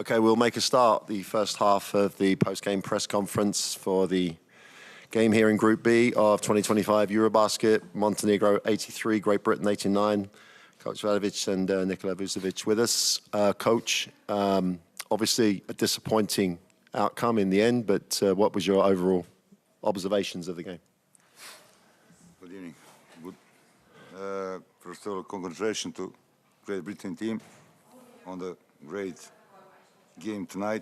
Okay, we'll make a start. The first half of the post-game press conference for the game here in Group B of 2025 EuroBasket. Montenegro 83, Great Britain 89. Coach Vlahovic and Nikola Vucevic with us. Coach, obviously a disappointing outcome in the end, but what was your overall observations of the game? Good evening. Good. First of all, congratulations to Great Britain team on the great game tonight.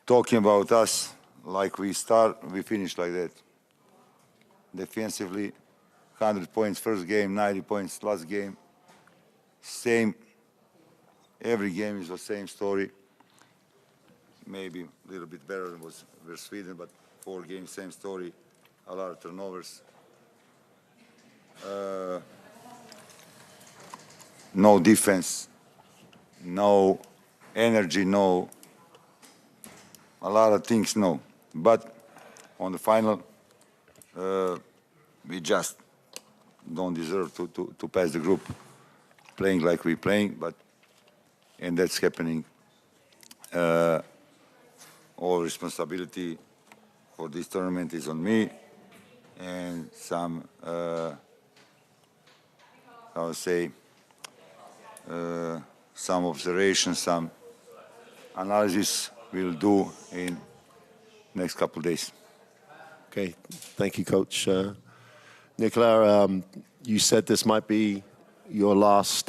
Talking about us, like we start, we finish like that. Defensively, 100 points first game, 90 points last game. Same, every game is the same story. Maybe a little bit better than was versus Sweden, but 4 games, same story. A lot of turnovers. No defense, no energy, no, a lot of things, no. But on the final, we just don't deserve to pass the group, playing like we're playing, and that's happening. All responsibility for this tournament is on me, and some, I would say, some observations, some analysis we'll do in next couple of days. Okay, thank you, Coach. Nikola, you said this might be your last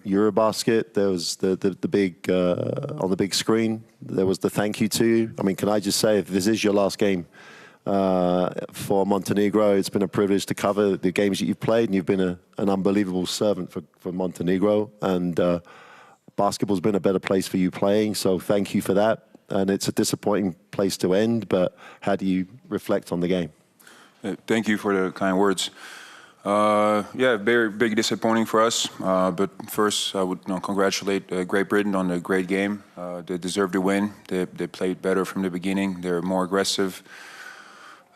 EuroBasket. There was the big, on the big screen, there was the thank you to you. I mean, can I just say, if this is your last game for Montenegro, it's been a privilege to cover the games that you've played, and you've been an unbelievable servant for Montenegro, and basketball's been a better place for you playing, so thank you for that. And it's a disappointing place to end, but how do you reflect on the game? Thank you for the kind words. Yeah, very big disappointing for us, but first I would congratulate Great Britain on a great game. They deserved to win. They played better from the beginning. They're more aggressive.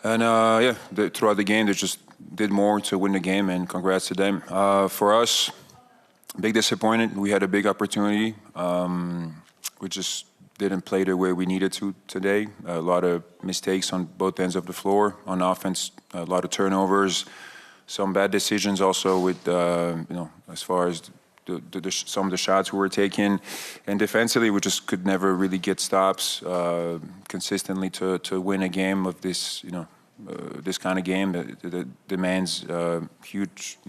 And yeah, throughout the game, they just did more to win the game, and congrats to them. For us, big disappointed. We had a big opportunity. We just didn't play the way we needed to today. A lot of mistakes on both ends of the floor. On offense, a lot of turnovers. Some bad decisions also with, as far as some of the shots we were taking. And defensively, we just could never really get stops consistently to win a game of this, this kind of game that demands huge,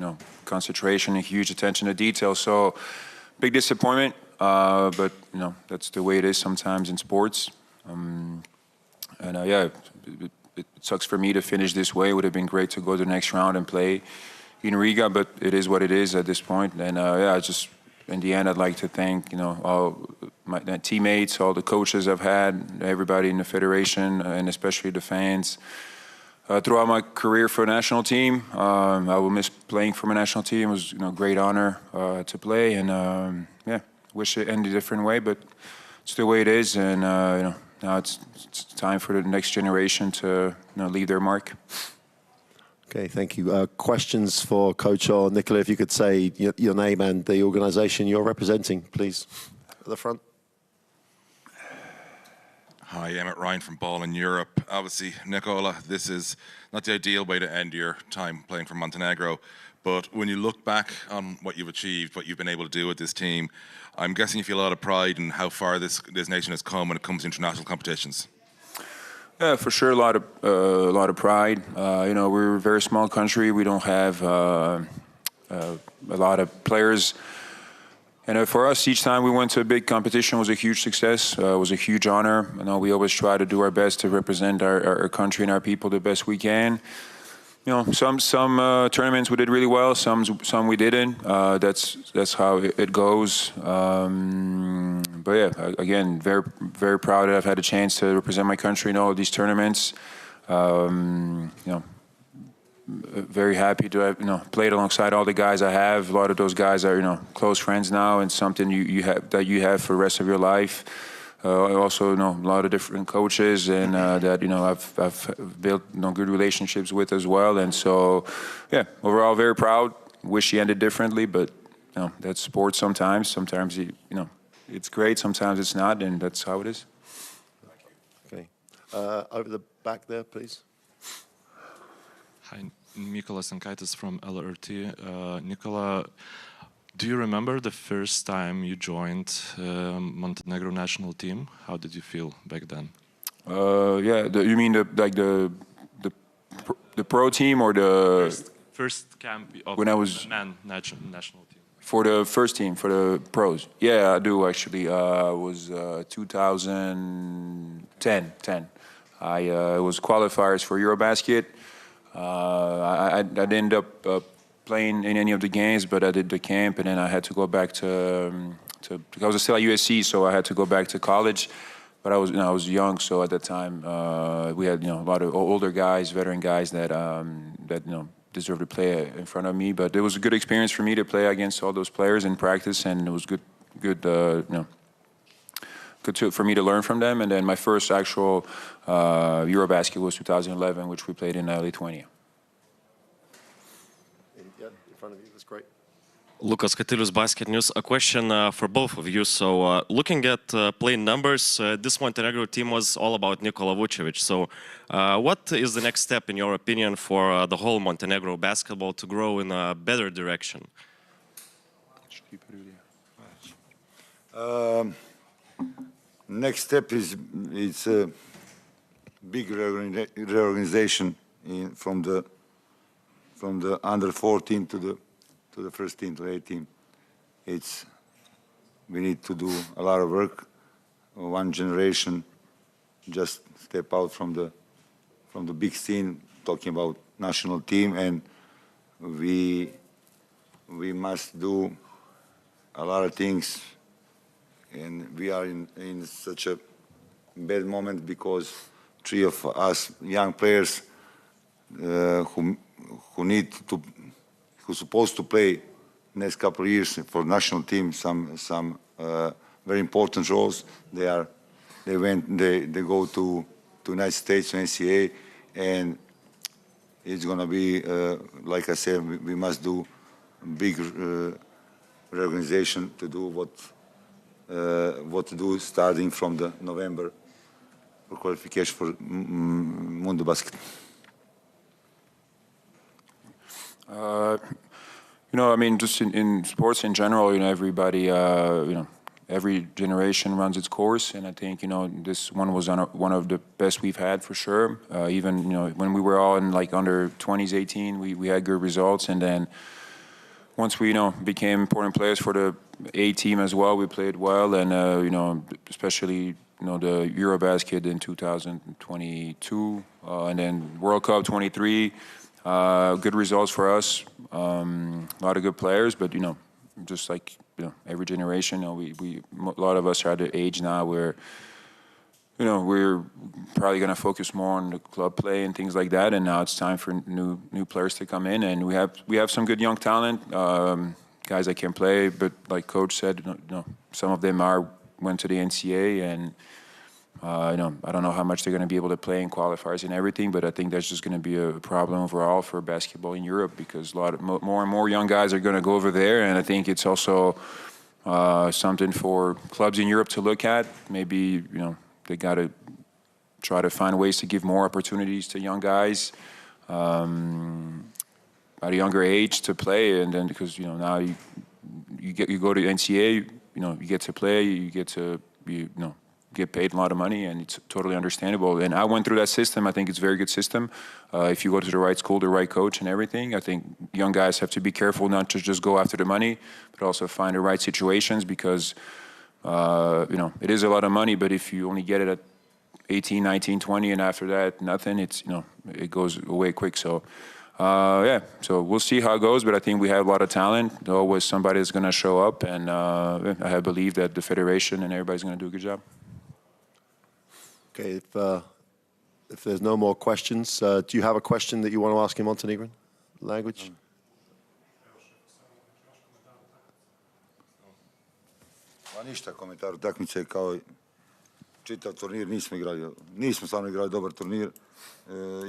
concentration and huge attention to detail. So big disappointment, but, that's the way it is sometimes in sports. Yeah, it sucks for me to finish this way. It would have been great to go to the next round and play in Riga, but it is what it is at this point. And yeah, just in the end, I'd like to thank all my teammates, all the coaches I've had, everybody in the federation, and especially the fans. Throughout my career for a national team, I will miss playing for my national team. It was a great honor to play, and yeah, wish it ended a different way, but it's the way it is, and now it's time for the next generation to leave their mark. Okay, thank you. Questions for Coach or Nikola, if you could say your name and the organization you're representing, please, at the front. Hi, Emmett Ryan from Ball in Europe. Obviously, Nikola, this is not the ideal way to end your time playing for Montenegro, but when you look back on what you've achieved, what you've been able to do with this team, I'm guessing you feel a lot of pride in how far this nation has come when it comes to international competitions. Yeah, for sure, a lot of pride. We're a very small country. We don't have a lot of players. And for us, each time we went to a big competition was a huge success. It was a huge honor. We always try to do our best to represent our country and our people the best we can. Some tournaments we did really well. Some we didn't. That's how it goes. But yeah, again, very very proud that I've had a chance to represent my country in all of these tournaments. Very happy to have played alongside all the guys I have. A lot of those guys are close friends now, and something you have for the rest of your life. I also know a lot of different coaches, and that I've built good relationships with as well. And so, yeah, overall very proud. Wish he ended differently, but that's sports sometimes. Sometimes, it's great, sometimes it's not, and that's how it is. Okay. Over the back there, please. Hi, Mykolas Ankaitis from LRT. Nikola, do you remember the first time you joined Montenegro national team? How did you feel back then? Yeah, you mean the pro team or the first camp of when I was men national team? For the first team, for the pros? Yeah, I do actually. It was 2010. It was qualifiers for EuroBasket. I didn't end up playing in any of the games, but I did the camp, and then I had to go back to I was still at USC, so I had to go back to college. But I was young, so at that time we had a lot of older guys, veteran guys that deserved to play in front of me. But it was a good experience for me to play against all those players in practice, and it was good for me to learn from them. And then my first actual EuroBasket was 2011, which we played in Lithuania. Yeah, in front of you, that's great. Lucas Katilius, Basket News. A question for both of you. So looking at playing numbers, this Montenegro team was all about Nikola Vucevic. So what is the next step, in your opinion, for the whole Montenegro basketball to grow in a better direction? Next step is it's a big reorganization from the under 14 to the first team, to the 18. We need to do a lot of work. One generation just step out from the big scene, talking about national team, and we must do a lot of things. And we are in such a bad moment because three of us young players who supposed to play next couple of years for national team some very important roles. They go to United States, to NCAA, and it's going to be like I said, we must do big reorganization to do what to do starting from the November for qualification for Mundo Basket. I mean, just in sports in general, everybody, every generation runs its course, and I think, this one was one of the best we've had for sure. Even, when we were all in under 20s, 18, we had good results, and then once we, became important players for the A team as well, we played well, and especially the EuroBasket in 2022, and then World Cup 23. Good results for us. A lot of good players, but just like every generation, a lot of us are at the age now where we're probably going to focus more on the club play and things like that. And now it's time for new players to come in, and we have some good young talent, guys that can play. But like Coach said, some of them went to the NCAA, and I don't know how much they're going to be able to play in qualifiers and everything, but I think that's just going to be a problem overall for basketball in Europe, because more and more young guys are going to go over there, and I think it's also something for clubs in Europe to look at. Maybe they got to try to find ways to give more opportunities to young guys at a younger age to play, and then because now you go to NCAA, you get to play, you get to get paid a lot of money, and it's totally understandable. And I went through that system. I think it's a very good system. If you go to the right school, the right coach and everything, I think young guys have to be careful not to just go after the money, but also find the right situations, because, it is a lot of money, but if you only get it at 18, 19, 20, and after that, nothing, it goes away quick. So, so we'll see how it goes, but I think we have a lot of talent. There's always somebody that's going to show up, and I believe that the federation and everybody's going to do a good job. Okay, if there's no more questions, do you have a question that you want to ask in Montenegrin language? Pa ništa, komentar utakmice kao čitav turnir nismo stvarno igrali dobar turnir.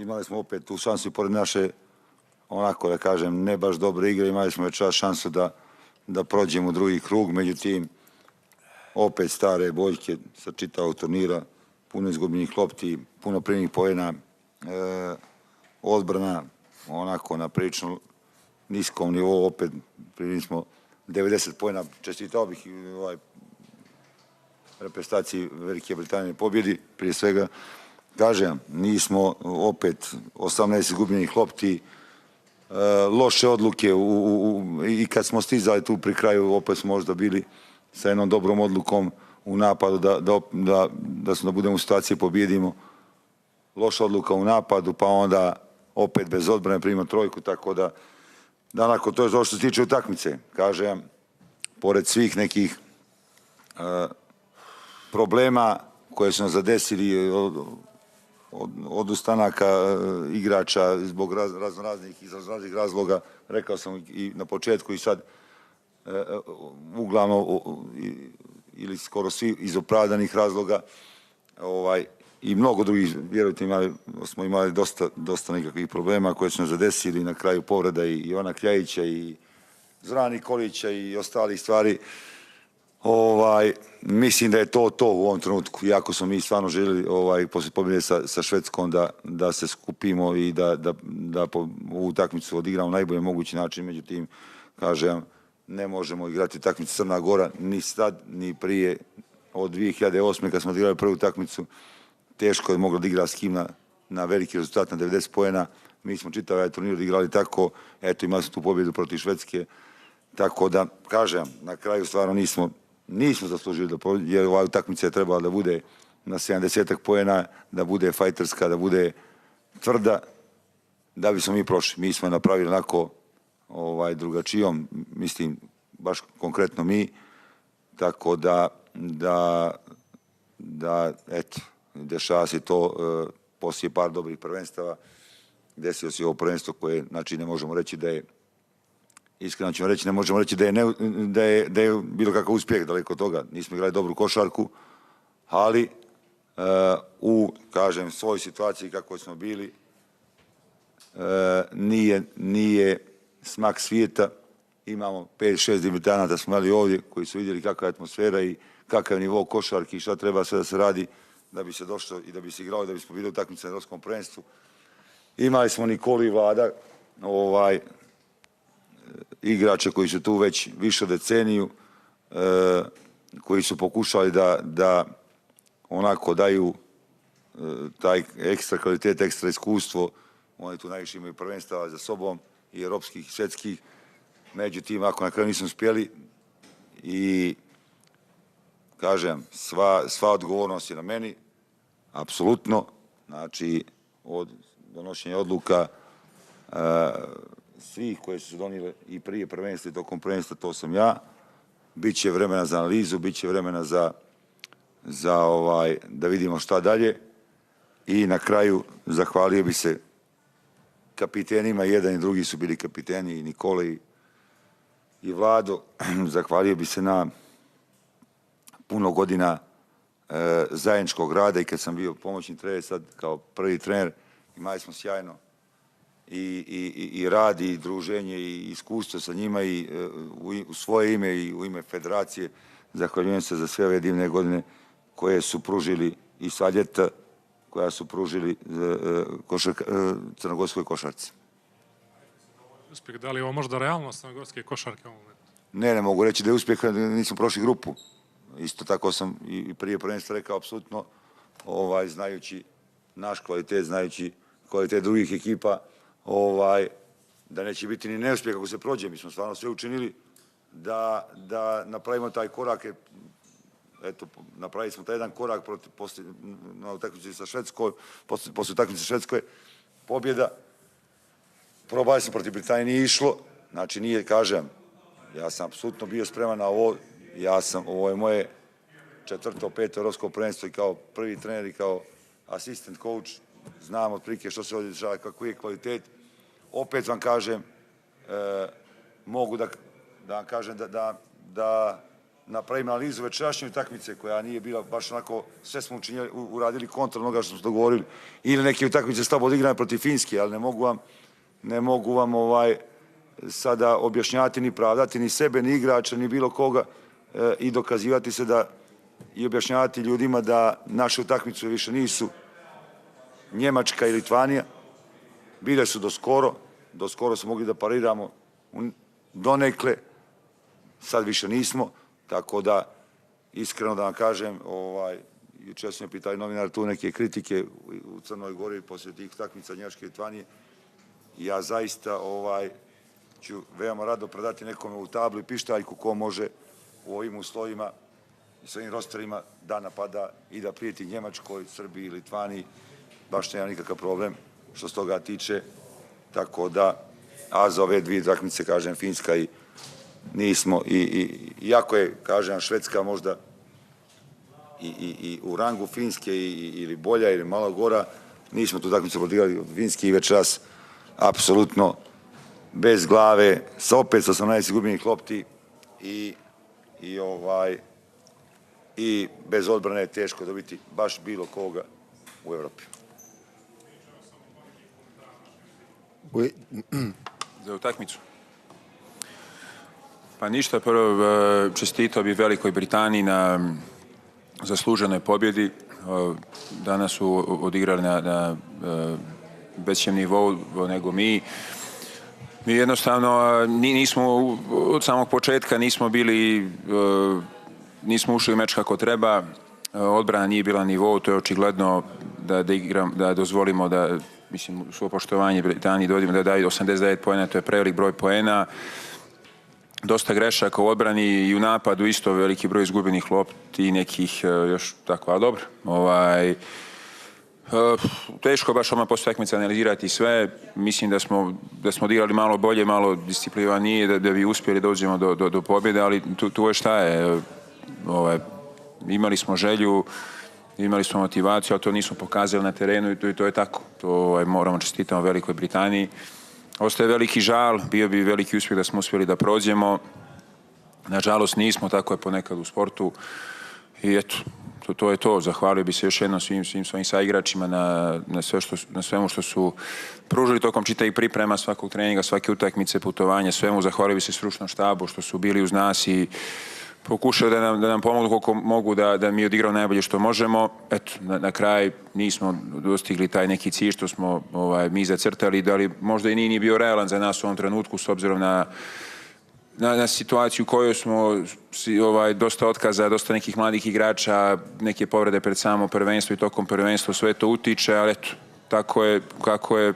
Imali smo opet tu šansu pored naše, onako da kažem, ne baš dobre igre, imali smo večeras šansu da prođemo u drugi krug, međutim, opet stare boljke sa čitavog turnira, puno izgubljenih lopti, puno primljenih poena, odbrana onako na prilično niskom nivou, opet primili smo 90 poena, čestitao bih i reprezentaciji Velike Britanije pobjedi, prije svega. Kažem, nismo opet 18 izgubljenih lopti, loše odluke i kad smo stizali tu pri kraju, opet smo možda bili sa jednom dobrom odlukom u napadu da budemo u situaciji pobjedimo. Loša odluka u napadu, pa onda opet bez odbrane primimo trojku, tako da onako to je to što se tiče utakmice. Kažem, pored svih nekih problema koje su nas zadesili od ustanaka igrača zbog raznih razloga, rekao sam i na početku i sad, uglavnom ili skoro svi iz opravdanih razloga, i mnogo drugih, vjerujte, smo imali dosta nekakvih problema koje su nas zadesili, na kraju povreda i Ivana Kljajića i Zorana Nikolića i ostalih stvari. Mislim da je to u ovom trenutku, iako smo mi stvarno željeli poslije pobjede sa Švedskom da se skupimo i da ovu utakmicu odigramo na najbolji mogući način, međutim, kažem, ne možemo igrati utakmicu Crna Gora ni sad, ni prije od 2008. kad smo odigrali prvu utakmicu. Teško je moglo da igra s kim na veliki rezultat, na 90 poena. Mi smo čitav ovaj turnir odigrali tako, eto, imali smo tu pobjedu protiv Švedske, tako da, kažem, na kraju stvarno nismo zaslužili da pobjedi, jer ova utakmica je trebala da bude na 70 poena, da bude fajterska, da bude tvrda, da bismo mi prošli. Mi smo je napravili onako drugačijom, mislim, baš konkretno mi, tako da eto, dešava se to poslije par dobrih prvenstava, desio se ovo prvenstvo koje, znači, ne možemo reći da je, iskreno ćemo reći, ne možemo reći da je bilo kakav uspjeh, daleko od toga. Nismo igrali dobru košarku, ali kažem, svoj situaciji kako smo bili, nije smak svijeta. Imamo 5-6 debitanata smo imali ovdje koji su vidjeli kakva je atmosfera i kakav je nivo košarki i šta treba sve da se radi da bi se došlo i da bi se igralo, da bismo bili utakmice na evropskom prvenstvu. Imali smo Nikolu i Vlada, igrače koji su tu već više deceniju, koji su pokušali da onako daju taj ekstra kvalitet, ekstra iskustvo. Oni tu najviše imaju prvenstava za sobom, i europskih, i svjetskih. Međutim, ako na kraju nismo uspjeli, i kažem, sva odgovornost je na meni, apsolutno, znači od donošenja odluka svih koje su se donijele i prije prvenstva i tokom prvenstva, to sam ja. Biće vremena za analizu, biće vremena da vidimo šta dalje. I na kraju zahvalio bi se kapitenima, jedan i drugi su bili kapiteni, i Nikola i Vlado. Zahvalio bi se na puno godina zajedničkog rada, i kad sam bio pomoćni trener, sad kao prvi trener, imali smo sjajno i rad i druženje i iskustvo sa njima, i u svoje ime i u ime federacije zahvaljujem se za sve ove divne godine koje su pružili i sva ljeta koja su pružili crnogorskoj košarci. Uspjeh, da li je ovo možda realnost crnogorske košarke u ovom momentu? Ne mogu reći da je uspjeh, nismo prošli grupu. Isto tako sam i prije prvenstva rekao, apsolutno, znajući naš kvalitet, znajući kvalitet drugih ekipa, da neće biti ni neuspjeh ako se prođe. Mi smo stvarno sve učinili da napravimo taj korak. Eto, napravili smo taj jedan korak na utakmici sa Švedskoj, posle utakmice sa Švedskoj, pobjeda. Probali smo protiv Britanije, nije išlo. Znači, nije, kažem, ja sam apsolutno bio spreman na ovo. Ovo je moje 4., 5. evropsko prvenstvo i kao prvi trener i kao asistent coach znam otprilike što se ovdje dešava, kako je kvalitet. Opet vam kažem, mogu da vam kažem da napravim analizu večerašnje utakmice koja nije bila baš onako, sve smo uradili kontra onoga što smo dogovorili, ili neke utakmice slabo odigrane protiv Finske, ali ne mogu vam sada objašnjavati ni pravdati ni sebe, ni igrača, ni bilo koga i dokazivati se da i objašnjavati ljudima da naše utakmice više nisu Njemačka i Litvanija. Bile su do skoro smo mogli da pariramo donekle, sad više nismo, tako da iskreno da vam kažem, jučer su me pitali novinar tu neke kritike u Crnoj Gori poslije tih utakmica Njemačke i Litvanije. Ja zaista ću veoma rado predati nekome u tabli pištaljku ko može u ovim uslovima i svojim rosterima da napada i da prijeti Njemačkoj, Srbiji, Litvaniji. Baš nema nikakav problem što se toga tiče. Tako da, a za ove dvije utakmice, kažem, Finska i nismo. Iako je, kažem, Švedska možda i u rangu Finske ili bolja ili malo gora, nismo tu utakmicu odigrali od Finske i večeras apsolutno bez glave, opet sa 18 izgubljenih lopti i bez odbrane je teško dobiti baš bilo koga u Evropi. Za utakmicu? Pa ništa, prvo čestitao bi Velikoj Britaniji na zasluženoj pobjedi. Danas su odigrali na većem nivou nego mi. Mi jednostavno nismo od samog početka nismo ušli u meč kako treba. Odbrana nije bila na nivou, to je očigledno da dozvolimo da, mislim, svo poštovanje Britaniji da daju 89 poena, to je prevelik broj poena. Dosta grešaka u odbrani i u napadu, isto veliki broj izgubljenih lopti i nekih još tako, ali dobro. Teško baš odmah posle utakmice analizirati sve. Mislim da smo odigrali malo bolje, malo disciplinovanije da bi uspjeli da dođemo do pobjede, ali tu je šta je. Imali smo želju, imali smo motivaciju, ali to nismo pokazali na terenu i to je tako. To moramo čestitamo Velikoj Britaniji. Ostaje veliki žal, bio bi veliki uspjeh da smo uspjeli da prođemo. Nažalost nismo, tako je ponekad u sportu. I eto, to je to. Zahvalio bi se još jednom svim svojim saigračima na svemu što su pružili tokom čitavih priprema, svakog treninga, svake utakmice, putovanja, svemu. Zahvalio bi se stručnom štabu što su bili uz nas i pokušali da nam pomognu koliko mogu da mi odigramo najbolje što možemo. Eto, na kraj nismo dostigli taj neki cilj što smo mi zacrtali, da li možda i nije bio realan za nas u ovom trenutku s obzirom na situaciju u kojoj smo dosta otkaza, dosta nekih mladih igrača, neke povrede pred samo prvenstvo i tokom prvenstva, sve to utiče, ali eto, tako je kako je,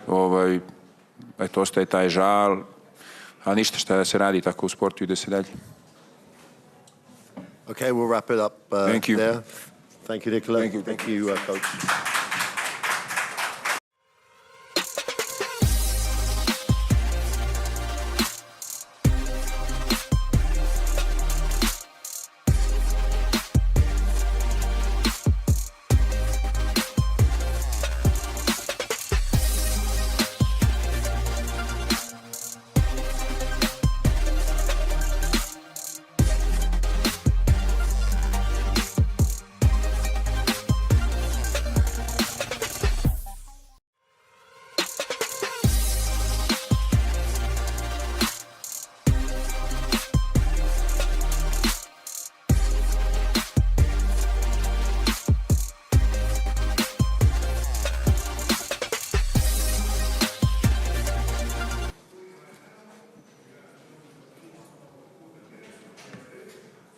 eto, ostaje taj žal, ali ništa šta se radi tako u sportu, ide se dalje. Okay, we'll wrap it up Thank you. there. Thank you, Nikola. Thank you, Coach.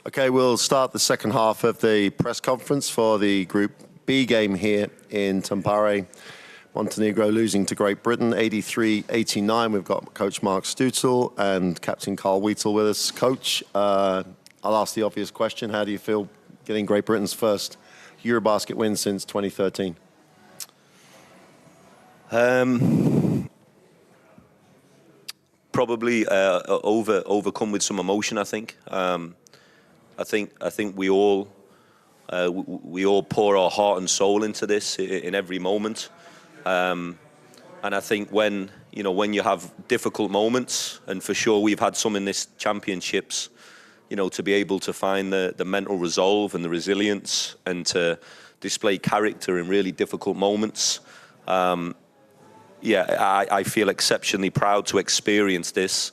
Okay, we'll start the second half of the press conference for the Group B game here in Tampere. Montenegro losing to Great Britain, 83-89. We've got Coach Mark Stutzel and Captain Carl Wheatle with us. Coach, I'll ask the obvious question. How do you feel getting Great Britain's first EuroBasket win since 2013? Probably overcome with some emotion, I think. I think we all pour our heart and soul into this in every moment, and I think when you have difficult moments, and for sure we've had some in this championships, to be able to find the mental resolve and the resilience and to display character in really difficult moments. I feel exceptionally proud to experience this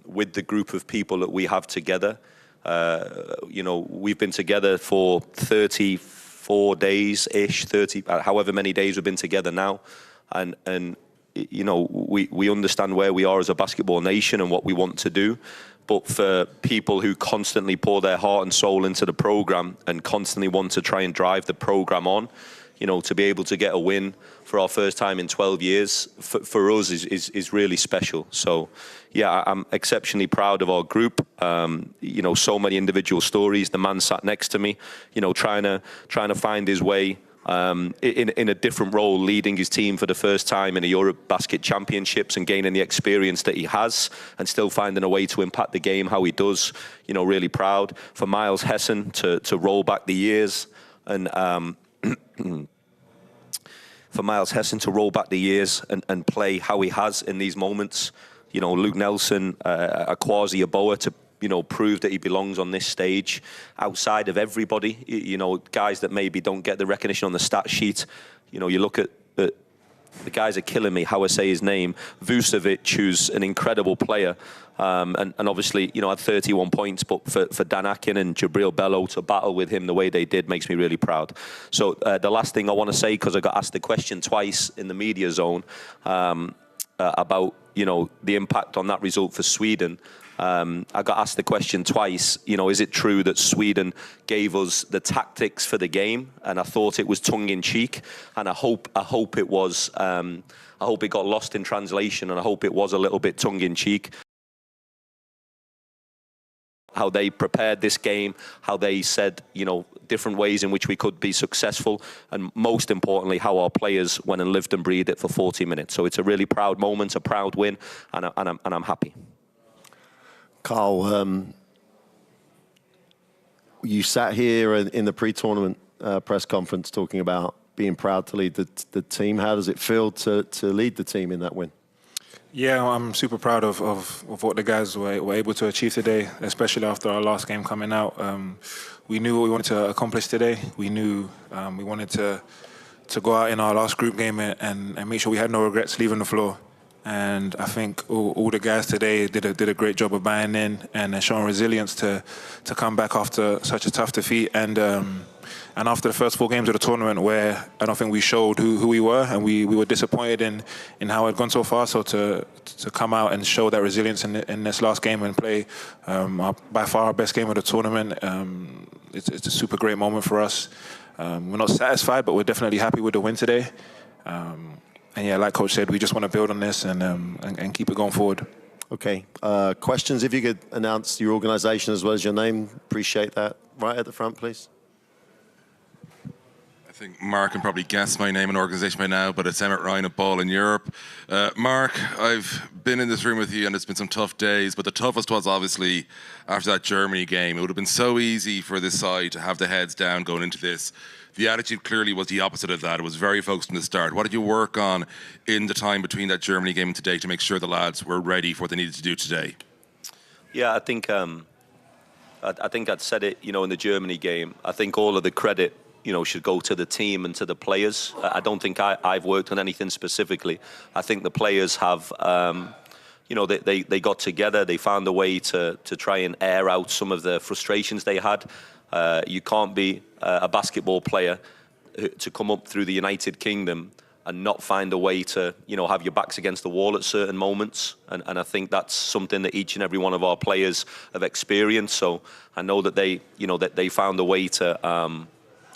with the group of people that we have together. You know, we've been together for 34 days-ish, 30, however many days we've been together now. And you know, we understand where we are as a basketball nation and what we want to do. But for people who constantly pour their heart and soul into the program and constantly want to try and drive the program on, you know, to be able to get a win for our first time in 12 years, for us is really special. So, yeah, I'm exceptionally proud of our group. You know, so many individual stories. The man sat next to me, you know, trying to find his way in a different role, leading his team for the first time in a EuroBasket championships and gaining the experience that he has and still finding a way to impact the game how he does. You know, really proud. For Miles Hessen to roll back the years and for Miles Hessen to roll back the years and play how he has in these moments. You know, Luke Nelson, Akwazi Aboa to, you know, prove that he belongs on this stage outside of everybody. You know, guys that maybe don't get the recognition on the stat sheet. You know, you look at the guys are killing me how I say his name. Vucevic, who's an incredible player, and obviously, you know, had 31 points. But for Dan Akin and Jabril Bello to battle with him the way they did makes me really proud. So the last thing I want to say, because I got asked the question twice in the media zone about, you know, the impact on that result for Sweden. I got asked the question twice, you know, is it true that Sweden gave us the tactics for the game? And I thought it was tongue-in-cheek, and I hope it was. I hope it got lost in translation, and I hope it was a little bit tongue-in-cheek. How they prepared this game, how they said, you know, different ways in which we could be successful, and most importantly, how our players went and lived and breathed it for 40 minutes. So it's a really proud moment, a proud win, and I'm happy. Carl, you sat here in the pre-tournament press conference talking about being proud to lead the team. How does it feel to lead the team in that win? Yeah, I'm super proud of what the guys were able to achieve today, especially after our last game coming out. We knew what we wanted to accomplish today. We knew we wanted to go out in our last group game and make sure we had no regrets leaving the floor. And I think all the guys today did a great job of buying in and showing resilience to come back after such a tough defeat. And after the first 4 games of the tournament, where I don't think we showed who we were, and we were disappointed in how it had gone so far. So to come out and show that resilience in this last game and play by far our best game of the tournament, it's a super great moment for us. We're not satisfied, but we're definitely happy with the win today. And yeah, like Coach said, we just want to build on this and keep it going forward. Okay. Questions, if you could announce your organization as well as your name. Appreciate that. Right at the front, please. I think Mark can probably guess my name and organization by now, but it's Emmett Ryan of Ball in Europe. Mark, I've been in this room with you and it's been some tough days, but the toughest was obviously after that Germany game. It would have been so easy for this side to have the heads down going into this. The attitude clearly was the opposite of that. It was very focused from the start. What did you work on in the time between that Germany game and today to make sure the lads were ready for what they needed to do today? Yeah, I think I'd said it, you know, in the Germany game. I think all of the credit, you know, should go to the team and to the players. I don't think I've worked on anything specifically. I think the players have, you know, they got together. They found a way to try and air out some of the frustrations they had. You can't be a basketball player to come up through the United Kingdom and not find a way to, you know, have your backs against the wall at certain moments. And I think that's something that each and every one of our players have experienced. So I know that they, you know, that they found a way to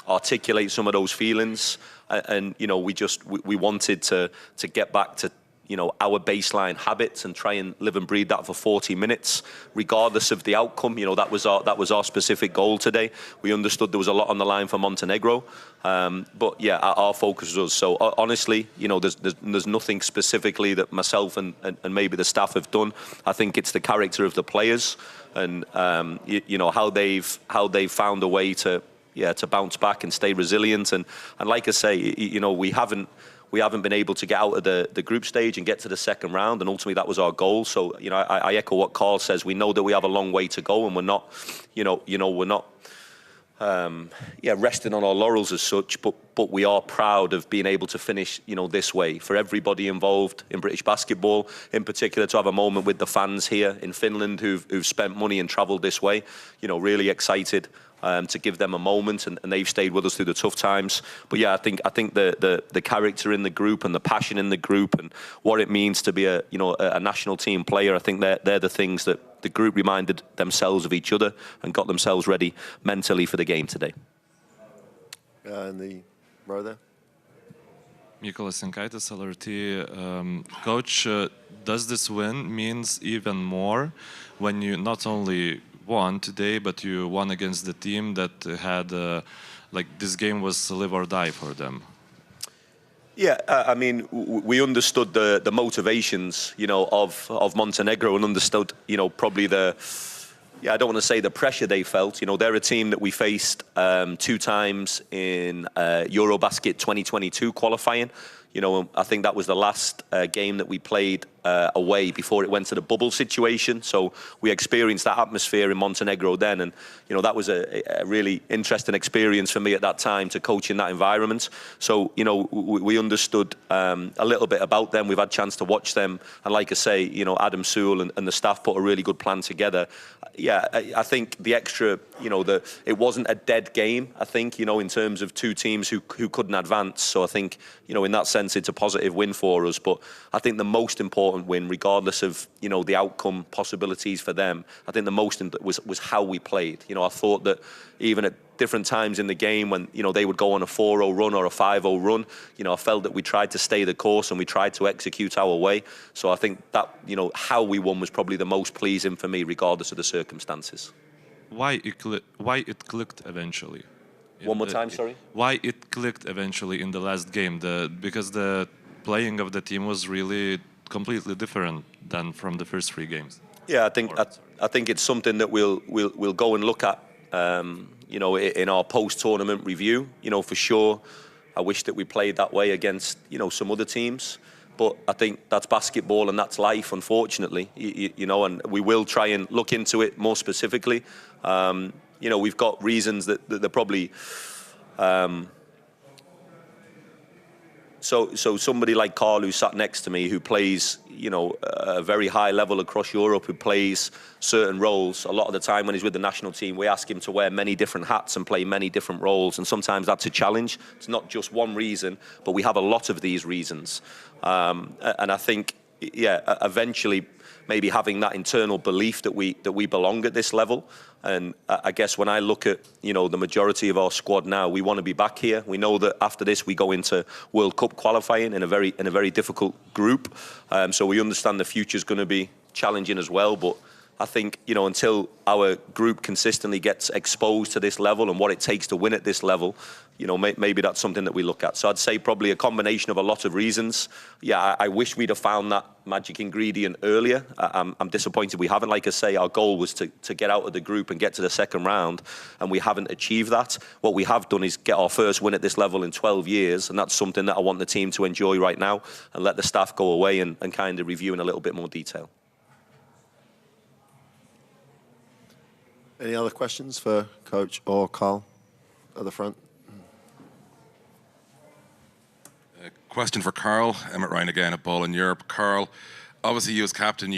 articulate some of those feelings. And you know, we wanted to get back to, you know, our baseline habits and try and live and breathe that for 40 minutes, regardless of the outcome. You know, that was our specific goal today. We understood there was a lot on the line for Montenegro, but yeah, our focus was us. So honestly, you know, there's nothing specifically that myself and maybe the staff have done. I think it's the character of the players and you know, how they've found a way to bounce back and stay resilient. And like I say, you know, we haven't been able to get out of the group stage and get to the second round, and ultimately that was our goal. So, you know, I echo what Carl says. We know that we have a long way to go, and we're not, we're not resting on our laurels as such, but we are proud of being able to finish, this way. For everybody involved in British basketball, in particular, to have a moment with the fans here in Finland who've spent money and travelled this way, really excited to give them a moment, and they've stayed with us through the tough times. But yeah, I think the character in the group and the passion in the group and what it means to be a national team player, I think they're the things that the group reminded themselves of each other and got themselves ready mentally for the game today. And the row there. Mykolas Jankaitis, LRT. Coach, does this win means even more when you not only won today, but you won against the team that had, this game was live or die for them? Yeah, I mean, we understood the motivations, of Montenegro, and understood, probably I don't want to say the pressure they felt. They're a team that we faced 2 times in EuroBasket 2022 qualifying. I think that was the last game that we played away before it went to the bubble situation. So we experienced that atmosphere in Montenegro then, and that was a really interesting experience for me at that time to coach in that environment. So we understood a little bit about them. We've had a chance to watch them, and like I say, Adam Sewell and the staff put a really good plan together. Yeah, I think the extra, it wasn't a dead game. I think in terms of 2 teams who couldn't advance. So I think in that sense it's a positive win for us. But I think the most important win, regardless of the outcome possibilities for them, I think the most was how we played. I thought that even at different times in the game when they would go on a 4-0 run or a 5-0 run, I felt that we tried to stay the course and we tried to execute our way. So I think that how we won was probably the most pleasing for me, regardless of the circumstances. Why it clicked eventually? One more time, sorry. Why it clicked eventually in the last game? Because the playing of the team was really completely different than from the first 3 games. Yeah, I think it's something that we'll go and look at, in our post-tournament review. For sure, I wish that we played that way against some other teams. But I think that's basketball and that's life, unfortunately. And we will try and look into it more specifically. We've got reasons that they're probably. So somebody like Carl, who sat next to me, who plays, a very high level across Europe, who plays certain roles. A lot of the time when he's with the national team, we ask him to wear many different hats and play many different roles. And sometimes that's a challenge. It's not just one reason, but we have a lot of these reasons. And I think, eventually maybe having that internal belief that we belong at this level. And I guess when I look at, the majority of our squad now, we want to be back here. We know that after this, we go into World Cup qualifying in a very difficult group. So we understand the future is going to be challenging as well. But I think, until our group consistently gets exposed to this level and what it takes to win at this level, maybe that's something that we look at. So I'd say probably a combination of a lot of reasons. Yeah, I wish we'd have found that magic ingredient earlier. I'm disappointed we haven't. Like I say, our goal was to get out of the group and get to the second round, and we haven't achieved that. What we have done is get our first win at this level in 12 years, and that's something that I want the team to enjoy right now and let the staff go away and kind of review in a little bit more detail. Any other questions for Coach or Carl at the front? Question for Carl. Emmett Ryan again at Ball in Europe. Carl, obviously you as captain,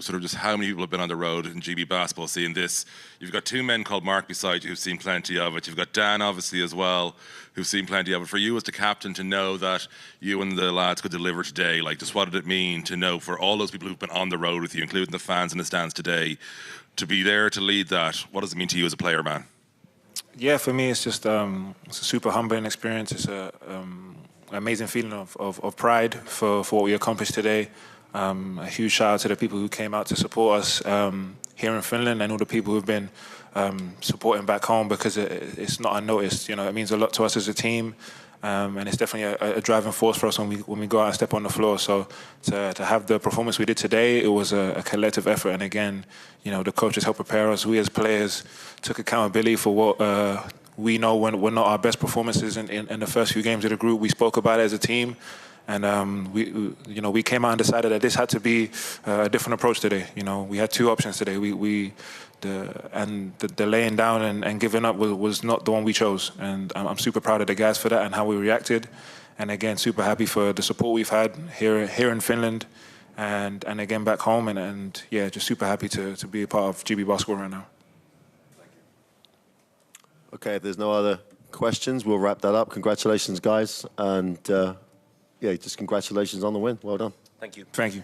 sort of just how many people have been on the road in GB basketball seeing this. You've got 2 men called Mark beside you who've seen plenty of it. You've got Dan, obviously, as well, who've seen plenty of it. For you as the captain to know that you and the lads could deliver today, just what did it mean to know for all those people who've been on the road with you, including the fans in the stands today, to be there to lead that? What does it mean to you as a player, man? Yeah, for me, it's just it's a super humbling experience. It's an amazing feeling of pride for what we accomplished today. A huge shout out to the people who came out to support us here in Finland, and all the people who've been supporting back home, because it's not unnoticed. It means a lot to us as a team. And it's definitely a driving force for us when we go out and step on the floor. So to have the performance we did today, it was a collective effort. And again, the coaches helped prepare us. We as players took accountability for what we know were not our best performances in the first few games of the group. We spoke about it as a team. And we came out and decided that this had to be a different approach today. We had 2 options today. We the laying down and giving up was not the one we chose. And I'm super proud of the guys for that and how we reacted. And again, super happy for the support we've had here in Finland and again back home. And yeah, just super happy to be a part of GB basketball right now. Okay, if there's no other questions, we'll wrap that up. Congratulations, guys. And yeah, just congratulations on the win. Well done. Thank you. Thank you.